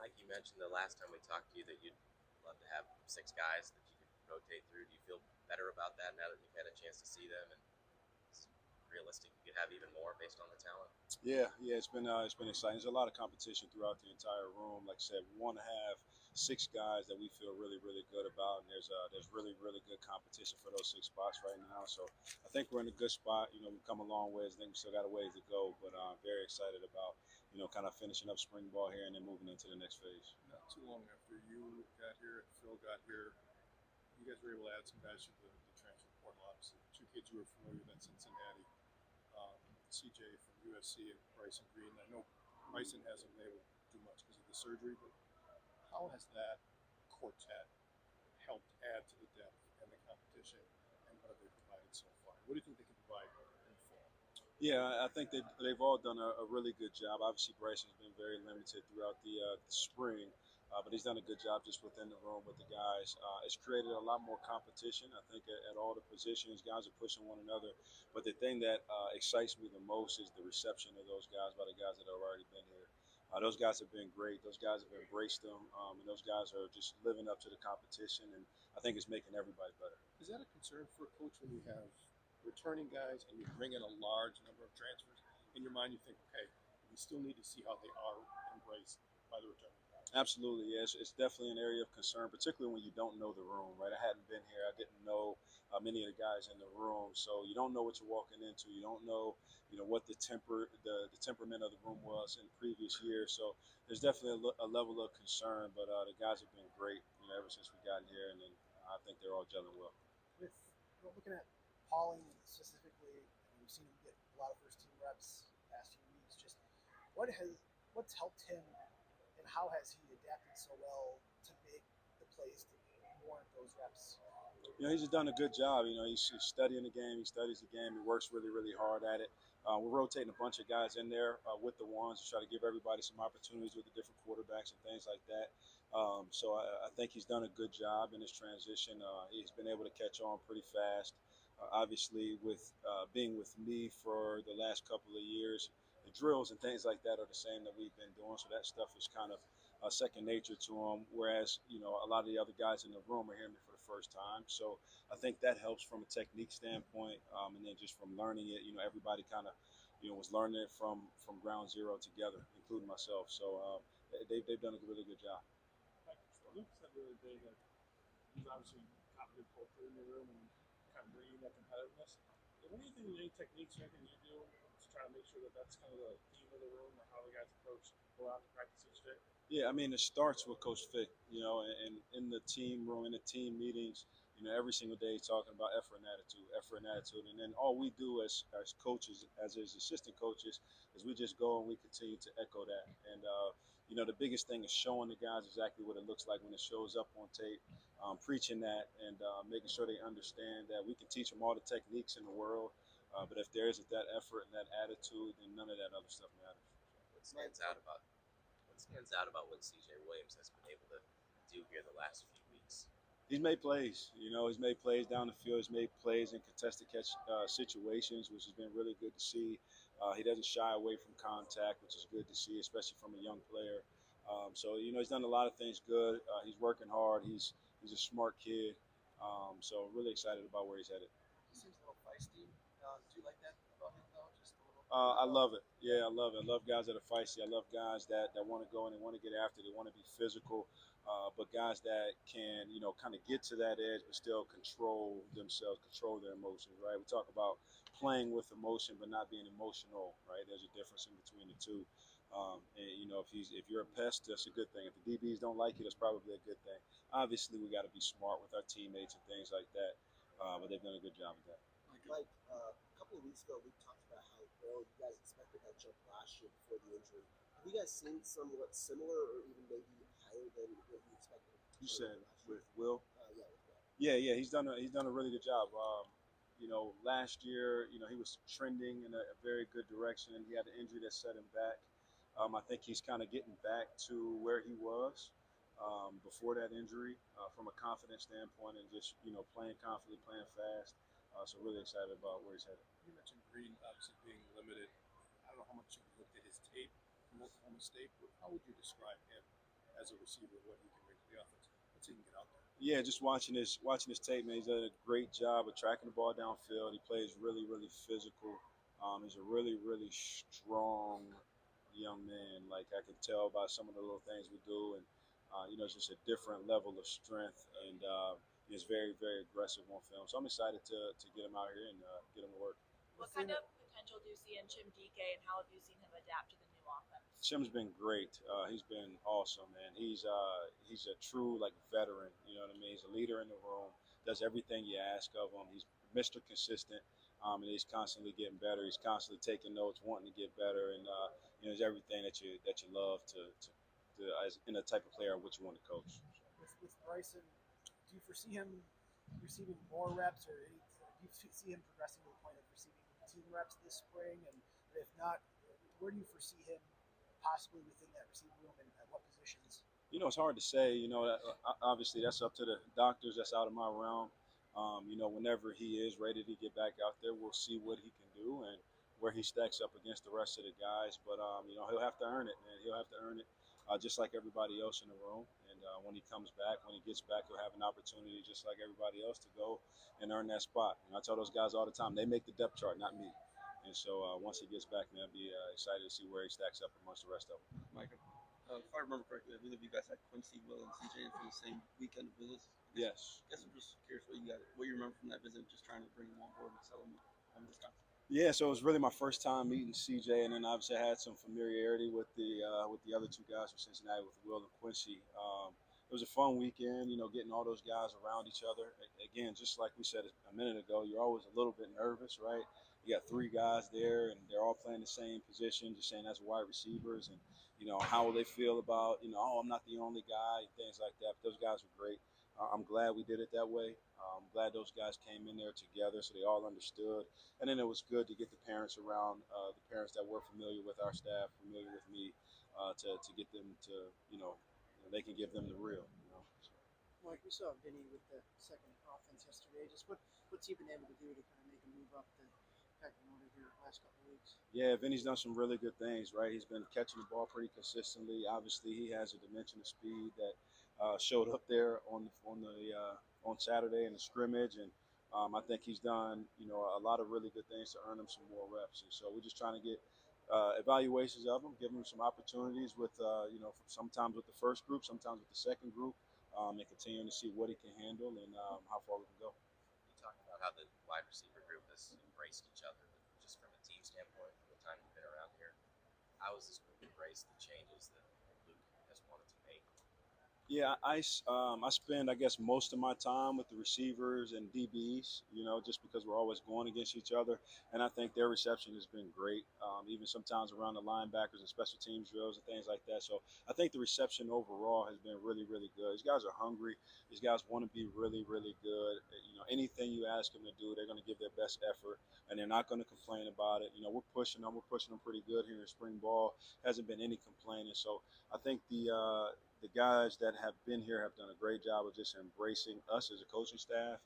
Like you mentioned the last time we talked to you that you'd love to have 6 guys that you could rotate through. Do you feel better about that now that you've had a chance to see them and it's realistic you could have even more based on the talent? Yeah, it's been exciting. There's a lot of competition throughout the entire room. Like I said, we want to have 6 guys that we feel really good about, and there's really good competition for those 6 spots right now. So I think we're in a good spot. We've come a long ways. I think we still got a ways to go, but I'm very excited about kind of finishing up spring ball here and then moving into the next phase. Not too long after you got here, Phil got here, you guys were able to add some guys to the transfer portal. Obviously, 2 kids you were familiar with at Cincinnati, CJ from USC and Bryson Green. I know Bryson hasn't been able to do much because of the surgery, but how has that quartet helped add to the depth and the competition, and what have they provided so far? What do you think they can provide in the fall? Yeah, I think they've all done a really good job. Obviously, Bryson's been very limited throughout the spring, but he's done a good job just within the room with the guys. It's created a lot more competition, I think, at all the positions. Guys are pushing one another. But the thing that excites me the most is the reception of those guys by the guys that have already been here. Those guys have been great. Those guys have embraced them, and those guys are just living up to the competition. And I think it's making everybody better. Is that a concern for a coach when you have returning guys and you bring in a large number of transfers? In your mind, you think, okay, we still need to see how they are embraced by the returning guys. Absolutely, yes. It's definitely an area of concern, particularly when you don't know the room, right? I hadn't been here. I didn't know many of the guys in the room, so you don't know what you're walking into. You don't know, what the temperament of the room was in previous years. So there's definitely a level of concern, but the guys have been great, ever since we got here, and then I think they're all gelling well. With looking at Pauling specifically, we've seen him get a lot of first team reps the past few weeks. Just what's helped him, and how has he adapted so well to make the plays to warrant those reps? He's just done a good job. He's studying the game. He studies the game. He works really hard at it. We're rotating a bunch of guys in there with the ones to try to give everybody some opportunities with the different quarterbacks and things like that. So I think he's done a good job in his transition. He's been able to catch on pretty fast. Obviously, with being with me for the last couple of years, the drills and things like that are the same that we've been doing. So that stuff is kind of second nature to him. Whereas, a lot of the other guys in the room are hearing me for the first time. So I think that helps from a technique standpoint. And then just from learning it, everybody kind of, was learning it from ground zero together, including myself. So they've done a really good job. Like Luke said the other day that he's obviously got a good culture in the room and kind of bringing that competitiveness. What do you think, any techniques or anything you do to try to make sure that that's kind of the theme of the room or how the guys approach go out to practice each day? Yeah, I mean, it starts with Coach Fick, and in the team room, in the team meetings, every single day he's talking about effort and attitude. And then all we do as coaches, as his assistant coaches, is we just go and we continue to echo that. And, the biggest thing is showing the guys exactly what it looks like when it shows up on tape, preaching that and making sure they understand that we can teach them all the techniques in the world. But if there isn't that effort and that attitude, then none of that other stuff matters. What stands out about what CJ Williams has been able to do here the last few weeks? He's made plays. He's made plays down the field. He's made plays in contested catch situations, which has been really good to see. He doesn't shy away from contact, which is good to see, especially from a young player. So he's done a lot of things good. He's working hard. He's a smart kid. So really excited about where he's headed. He seems a little feisty. Do you like that about him, though? Just a little. I love it. Yeah, I love it. I love guys that are feisty. I love guys that want to go and they want to get after. They want to be physical, but guys that can, kind of get to that edge, but still control themselves, control their emotions. Right? We talk about playing with emotion, but not being emotional. Right? There's a difference in between the two. And if you're a pest, that's a good thing. If the DBs don't like you, that's probably a good thing. Obviously, we got to be smart with our teammates and things like that. But they've done a good job of that. Like a couple of weeks ago, we talked about how well you guys expected that jump last year before the injury. Have you guys seen somewhat similar or even maybe higher than what you expected? You said with Will? Yeah, with Will. Yeah. He's done a really good job. Last year, he was trending in a very good direction. He had an injury that set him back. I think he's kind of getting back to where he was before that injury from a confidence standpoint and just playing confidently, playing fast. So really excited about where he's headed. You mentioned Green obviously being limited. I don't know how much you looked at his tape from Oklahoma State, but how would you describe him as a receiver, what he can bring to the offense once he can get out there. Yeah, just watching his tape, man. He's done a great job of tracking the ball downfield. He plays really, really physical. He's a really, really strong young man. Like I can tell by some of the little things we do, and it's just a different level of strength, and he's very, very aggressive on film. So I'm excited to get him out here and get him to work. What kind of potential do you see in Chim DK, and how have you seen him adapt to the new offense? Chim's been great. He's been awesome, man. He's a true like veteran. You know what I mean? He's a leader in the room. Does everything you ask of him. He's Mr. Consistent, and he's constantly getting better. He's constantly taking notes, wanting to get better, and he's everything that you love to as in a type of player which you want to coach. With Bryson, do you foresee him receiving more reps, or do you see him progressing to the point of receiving team reps this spring? And if not, where do you foresee him possibly within that receiver room, and at what positions? It's hard to say. Obviously that's up to the doctors. That's out of my realm. Whenever he is ready to get back out there, we'll see what he can do and where he stacks up against the rest of the guys. But he'll have to earn it, man. He'll have to earn it, just like everybody else in the room. And when he comes back, when he gets back, he'll have an opportunity, just like everybody else, to go and earn that spot. I tell those guys all the time, they make the depth chart, not me. And so once he gets back, man, I'll be excited to see where he stacks up amongst the rest of them. Michael, if I remember correctly, I believe you guys had Quincy, Will, and CJ for the same weekend of visits. Yes. I guess I'm just curious what you remember from that visit, just trying to bring them on board and sell them on Wisconsin. Yeah, so it was really my first time meeting CJ, and then obviously I had some familiarity with the other two guys from Cincinnati, with Will and Quincy. It was a fun weekend, getting all those guys around each other. Again, just like we said a minute ago, you're always a little bit nervous, right? You got three guys there, and they're all playing the same position, just saying as wide receivers, and how will they feel about oh, I'm not the only guy, and things like that. But those guys were great. I'm glad we did it that way. I'm glad those guys came in there together, so they all understood. And then it was good to get the parents around, the parents that were familiar with our staff, familiar with me, to get them to they can give them the real. So. Mike, we saw Vinny with the second offense yesterday. Just what's he been able to do to kind of make a move up the pecking order here the last couple of weeks? Yeah, Vinny's done some really good things, right? He's been catching the ball pretty consistently. Obviously, he has a dimension of speed that showed up there on Saturday in the scrimmage, and I think he's done a lot of really good things to earn him some more reps. And so we're just trying to get evaluations of him, give him some opportunities with sometimes with the first group, sometimes with the second group, and continuing to see what he can handle and how far we can go. You talked about how the wide receiver group has embraced each other, but just from a team standpoint, from the time you've been around here, how has this group embraced the changes that Luke has wanted to make? Yeah, I spend, I guess, most of my time with the receivers and DBs, just because we're always going against each other. And I think their reception has been great, even sometimes around the linebackers and special teams drills and things like that. So I think the reception overall has been really, really good. These guys are hungry. These guys want to be really, really good. Anything you ask them to do, they're going to give their best effort, and they're not going to complain about it. We're pushing them. We're pushing them pretty good here in spring ball. Hasn't been any complaining. So I think the guys that have been here have done a great job of just embracing us as a coaching staff,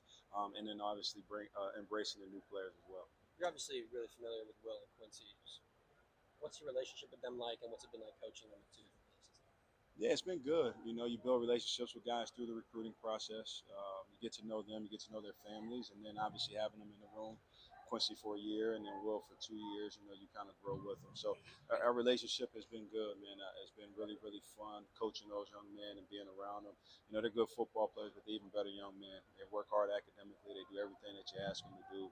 and then obviously embracing the new players as well. You're obviously really familiar with Will and Quincy. What's your relationship with them like, and what's it been like coaching them at two different places? Yeah, it's been good. You build relationships with guys through the recruiting process. You get to know them, you get to know their families, and then obviously having them in the room. Quincy for a year, and then Will for 2 years. You kind of grow with them. So our relationship has been good, man. It's been really, really fun coaching those young men and being around them. They're good football players, but they're even better young men. They work hard academically. They do everything that you ask them to do.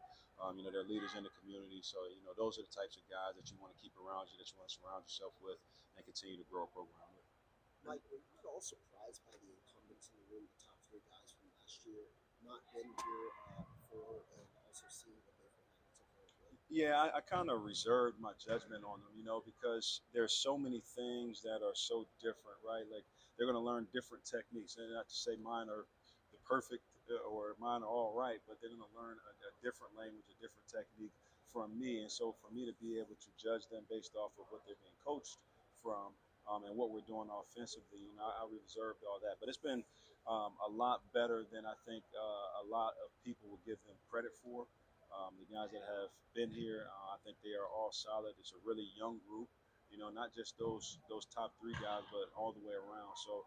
They're leaders in the community. So, those are the types of guys that you want to keep around you, that you want to surround yourself with and continue to grow a program with. Mike, were you at all surprised by the incumbents in the room, the top three guys from last year, not been here before, and also seeing what they've been able to go with? Yeah, I kind of reserved my judgment on them, because there's so many things that are so different, right? Like they're going to learn different techniques, and not to say mine are the perfect or mine are all right, but they're going to learn a different language, a different technique from me. And so for me to be able to judge them based off of what they're being coached from, and what we're doing offensively, I reserved all that. But it's been a lot better than I think a lot of people will give them credit for. The guys that have been here, I think they are all solid. It's a really young group. not just those top three guys, but all the way around. So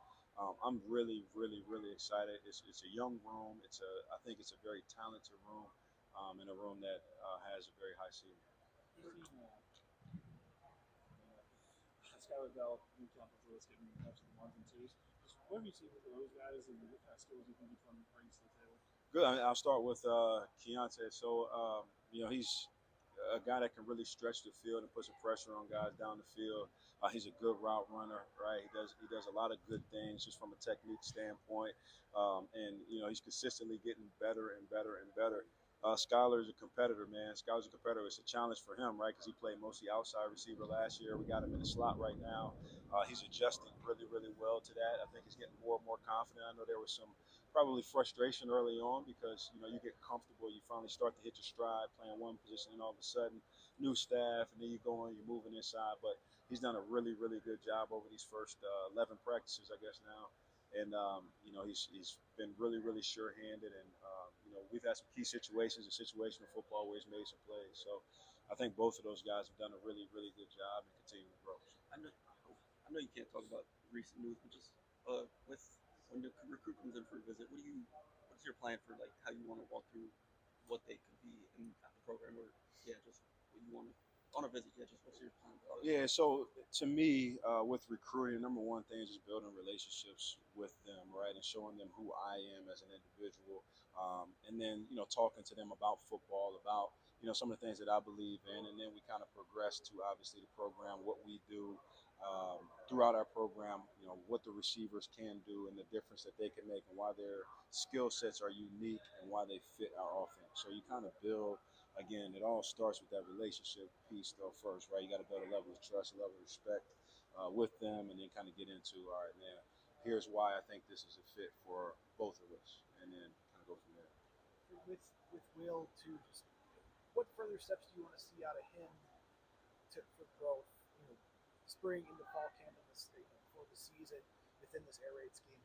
I'm really, really, really excited. It's a young room. I think it's a very talented room, and a room that has a very high ceiling. Skylar Bell, new campus list, getting in touch with the ones and twos. Just what have you seen with those guys, and what kind of skills do you think each one brings to the table? Good. I'll start with Keontae. So he's a guy that can really stretch the field and put some pressure on guys down the field. He's a good route runner, right? He does a lot of good things just from a technique standpoint, and he's consistently getting better and better and better. Skylar's a competitor, man. Skylar's a competitor. It's a challenge for him, right? Because he played mostly outside receiver last year. We got him in the slot right now. He's adjusting really, really well to that. I think he's getting more and more confident. I know there was some probably frustration early on because you get comfortable, you finally start to hit your stride playing one position, and all of a sudden new staff, and then you're moving inside. But he's done a really, really good job over these first 11 practices, I guess now, and he's been really, really sure-handed, and we've had some key situations in situational football where he's made some plays. So I think both of those guys have done a really, really good job and continue to grow. I know you can't talk about recent news, but just with when the recruit comes in for a visit, what's your plan for like how you want to walk through what they could be in the program, or just what you want to on a visit? Just what's your plan? Yeah, so to me, with recruiting, number one thing is just building relationships with them, right, and showing them who I am as an individual, and then talking to them about football, about some of the things that I believe in, and then we kind of progress to obviously the program, what we do throughout our program, what the receivers can do and the difference that they can make, and why their skill sets are unique and why they fit our offense. So you kind of build. Again, it all starts with that relationship piece, though, first, right? You got to build a level of trust, a level of respect with them, and then kind of get into, all right, now, here's why I think this is a fit for both of us, and then kind of go from there. With Will, too, just what further steps do you want to see out of him for growth, spring into fall camp in this before the season within this air raid scheme?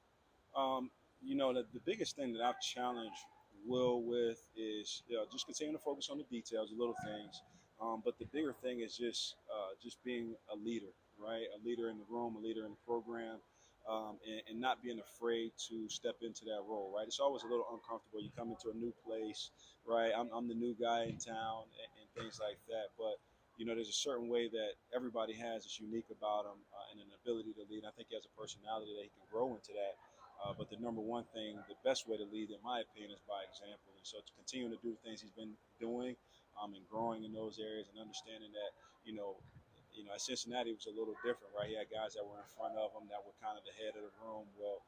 The biggest thing that I've challenged Will with is just continue to focus on the details, the little things. But the bigger thing is just being a leader, right? A leader in the room, a leader in the program, and not being afraid to step into that role, right? It's always a little uncomfortable. You come into a new place, right? I'm the new guy in town and things like that. But there's a certain way that everybody has that's unique about him and an ability to lead. I think he has a personality that he can grow into that. But the number one thing, the best way to lead, in my opinion, is by example. And so to continue to do the things he's been doing and growing in those areas and understanding that, at Cincinnati it was a little different, right? He had guys that were in front of him that were kind of the head of the room. Well,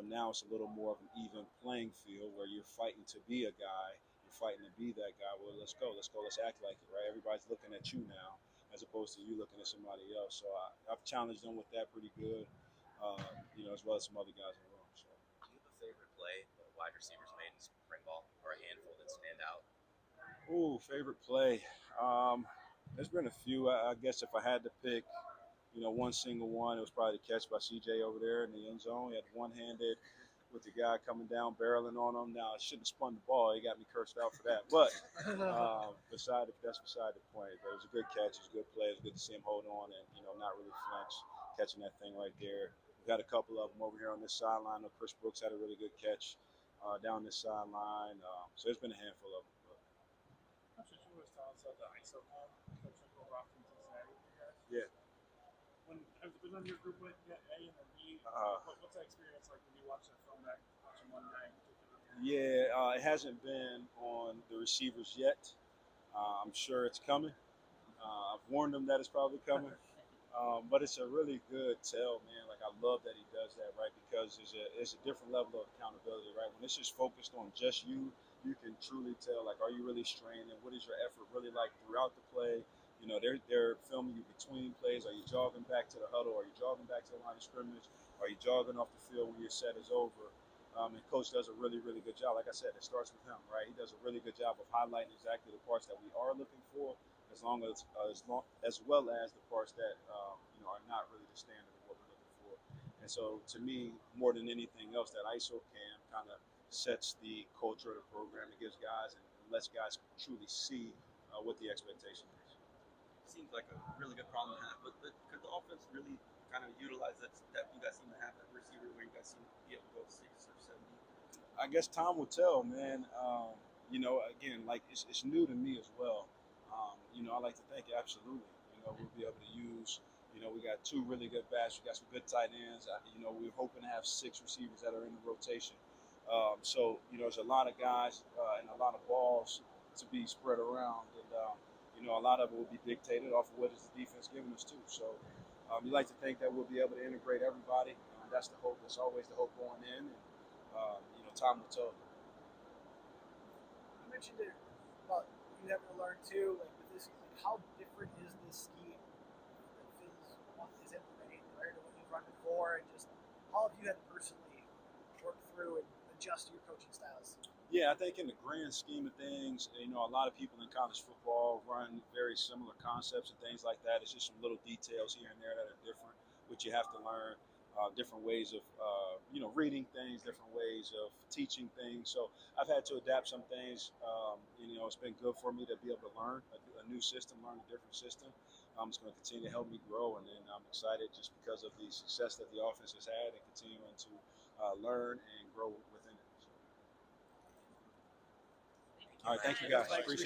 now it's a little more of an even playing field where you're fighting to be a guy. You're fighting to be that guy. Well, let's go. Let's act like it, right? Everybody's looking at you now as opposed to you looking at somebody else. So I've challenged them with that pretty good. As well as some other guys in the room. So. Do you have a favorite play the wide receivers made in spring ball, or a handful that stand out? Ooh, favorite play. There's been a few. I guess if I had to pick, one single one, it was probably the catch by CJ over there in the end zone. He had one-handed with the guy coming down, barreling on him. Now, I shouldn't have spun the ball. He got me cursed out for that. But that's beside the point. But it was a good catch. It was a good play. It was good to see him hold on and, not really flinch, catching that thing right there. We've got a couple of them over here on this sideline. Chris Brooks had a really good catch down this sideline. So there's been a handful of them. I'm sure you was telling us about the ISO cam, Coach over off in Cincinnati with you guys. Yeah. Has it been on your group with A and then B? What's that experience like when you watch that film back, watching one guy in particular? Yeah, it hasn't been on the receivers yet. I'm sure it's coming. I've warned them that it's probably coming. But it's a really good tell, man. Like, I love that he does that, right? Because it's a different level of accountability, right? When it's just focused on just you can truly tell, like, are you really straining? What is your effort really like throughout the play? They're filming you between plays. Are you jogging back to the huddle? Are you jogging back to the line of scrimmage? Are you jogging off the field when your set is over? And Coach does a really, really good job. Like I said, it starts with him, right? He does a really good job of highlighting exactly the parts that we are looking for, as well as the parts that are not really the standard of what we're looking for. And so, to me, more than anything else, that ISO cam kind of sets the culture of the program. It gives guys and lets guys truly see what the expectation is. Seems like a really good problem to have, but I guess time will tell, man. Again, like it's new to me as well. I like to think absolutely. We'll be able to use. We got two really good backs. We got some good tight ends. We're hoping to have 6 receivers that are in the rotation. There's a lot of guys and a lot of balls to be spread around, and a lot of it will be dictated off of what is the defense giving us too. So you like to think that we'll be able to integrate everybody. That's the hope. That's always the hope going in. And, time will tell. You mentioned it about you having to learn too, like with this, like how different is this scheme that Phil's is implementing compared to what you've run before, and just how have you had to personally work through and adjust your coaching styles? Yeah, I think in the grand scheme of things, a lot of people in college football run very similar concepts and things like that. It's just some little details here and there that are different, which you have to learn. Different ways of, reading things, different ways of teaching things. So I've had to adapt some things. It's been good for me to be able to learn a new system, learn a different system. It's going to continue to help me grow, and then I'm excited just because of the success that the offense has had and continuing to learn and grow within it. So. All right, thank you guys. Appreciate it.